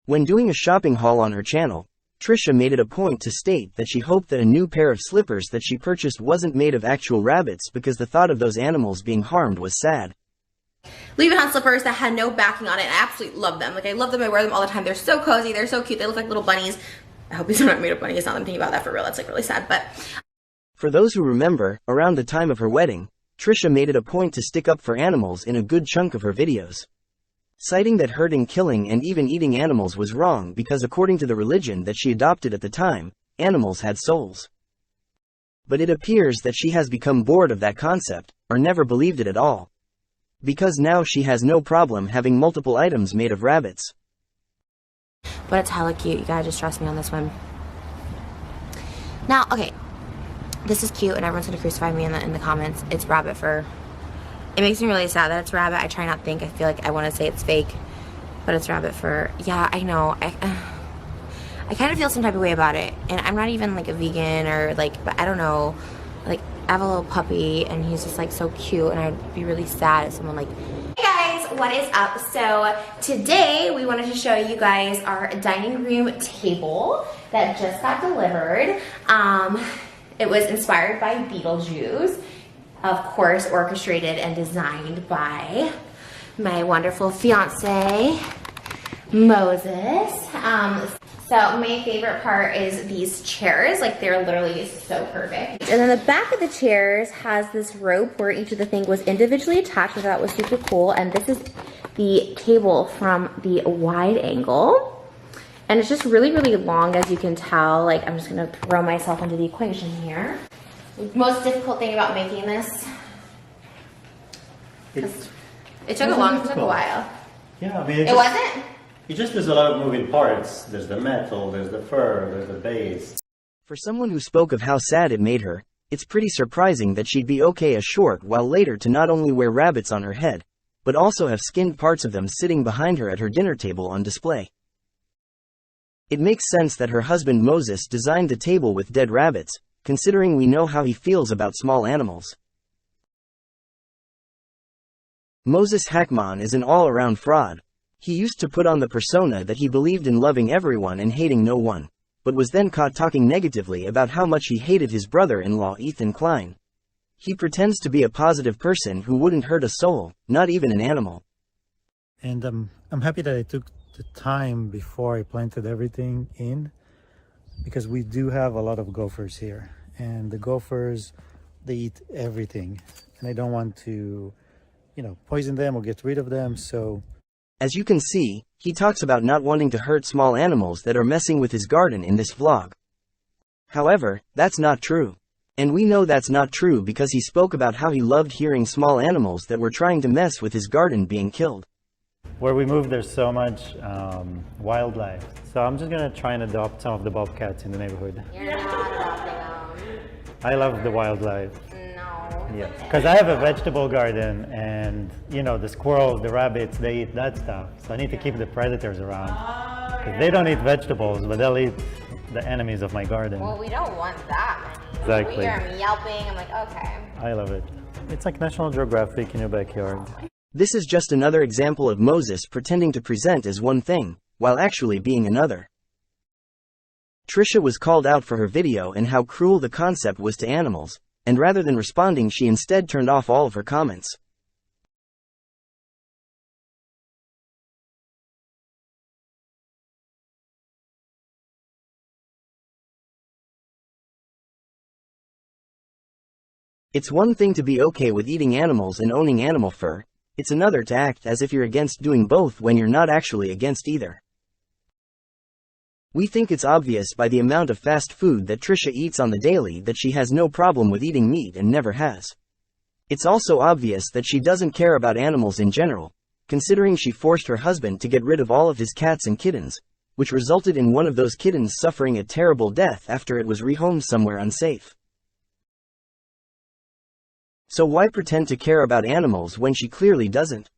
When doing a shopping haul on her channel, Trisha made it a point to state that she hoped that a new pair of slippers that she purchased wasn't made of actual rabbits because the thought of those animals being harmed was sad. Louis Vuitton slippers that had no backing on it. I absolutely love them. Like, I love them. I wear them all the time. They're so cozy. They're so cute. They look like little bunnies. I hope these are not made of bunnies. Now that I'm thinking about that for real. That's like really sad. But for those who remember, around the time of her wedding, Trisha made it a point to stick up for animals in a good chunk of her videos, citing that hurting, killing, and even eating animals was wrong because according to the religion that she adopted at the time, animals had souls. But it appears that she has become bored of that concept, or never believed it at all, because now she has no problem having multiple items made of rabbits. But it's hella cute. You gotta just trust me on this one. Now, okay, this is cute, and everyone's gonna crucify me in the comments. It's rabbit fur. It makes me really sad that it's rabbit. I try not to think. I feel like I want to say it's fake, but it's rabbit fur. Yeah, I know. I kind of feel some type of way about it, and I'm not even like a vegan or like, but I don't know. Like, I have a little puppy, and he's just like so cute, and I'd be really sad if someone like. Hey guys, what is up? So today we wanted to show you guys our dining room table that just got delivered. It was inspired by Beetlejuice. Of course, orchestrated and designed by my wonderful fiance, Moses. So my favorite part is these chairs. Like, they're literally so perfect. And then the back of the chairs has this rope where each of the things was individually attached, which I thought was super cool. And this is the table from the wide angle. And it's just really, really long, as you can tell. Like, I'm just gonna throw myself into the equation here. The most difficult thing about making this, it took a while. Yeah, I mean, it wasn't? It just there's a lot of moving parts. There's the metal, there's the fur, there's the base. For someone who spoke of how sad it made her, it's pretty surprising that she'd be okay a short while later to not only wear rabbits on her head, but also have skinned parts of them sitting behind her at her dinner table on display. It makes sense that her husband Moses designed the table with dead rabbits, considering we know how he feels about small animals. Moses Hackman is an all-around fraud. He used to put on the persona that he believed in loving everyone and hating no one, but was then caught talking negatively about how much he hated his brother-in-law Ethan Klein. He pretends to be a positive person who wouldn't hurt a soul, not even an animal. And I'm happy that I took the time before I planted everything in, because we do have a lot of gophers here, and the gophers, they eat everything, and I don't want to, poison them or get rid of them. So as you can see, he talks about not wanting to hurt small animals that are messing with his garden in this vlog. However, that's not true. And we know that's not true because he spoke about how he loved hearing small animals that were trying to mess with his garden being killed. Where we moved, there's so much wildlife. So I'm just gonna try and adopt some of the bobcats in the neighborhood. You're not adopting them. I love the wildlife. No. Yes, because I have a vegetable garden, and the squirrels, the rabbits, they eat that stuff. So I need to keep the predators around. Because they don't eat vegetables, but they'll eat the enemies of my garden. Well, we don't want that many. Exactly. We hear them yelping. I'm like, okay. I love it. It's like National Geographic in your backyard. This is just another example of Moses pretending to present as one thing, while actually being another. Trisha was called out for her video and how cruel the concept was to animals, and rather than responding, she instead turned off all of her comments. It's one thing to be okay with eating animals and owning animal fur. It's another to act as if you're against doing both when you're not actually against either. We think it's obvious by the amount of fast food that Trisha eats on the daily that she has no problem with eating meat and never has. It's also obvious that she doesn't care about animals in general, considering she forced her husband to get rid of all of his cats and kittens, which resulted in one of those kittens suffering a terrible death after it was rehomed somewhere unsafe. So why pretend to care about animals when she clearly doesn't?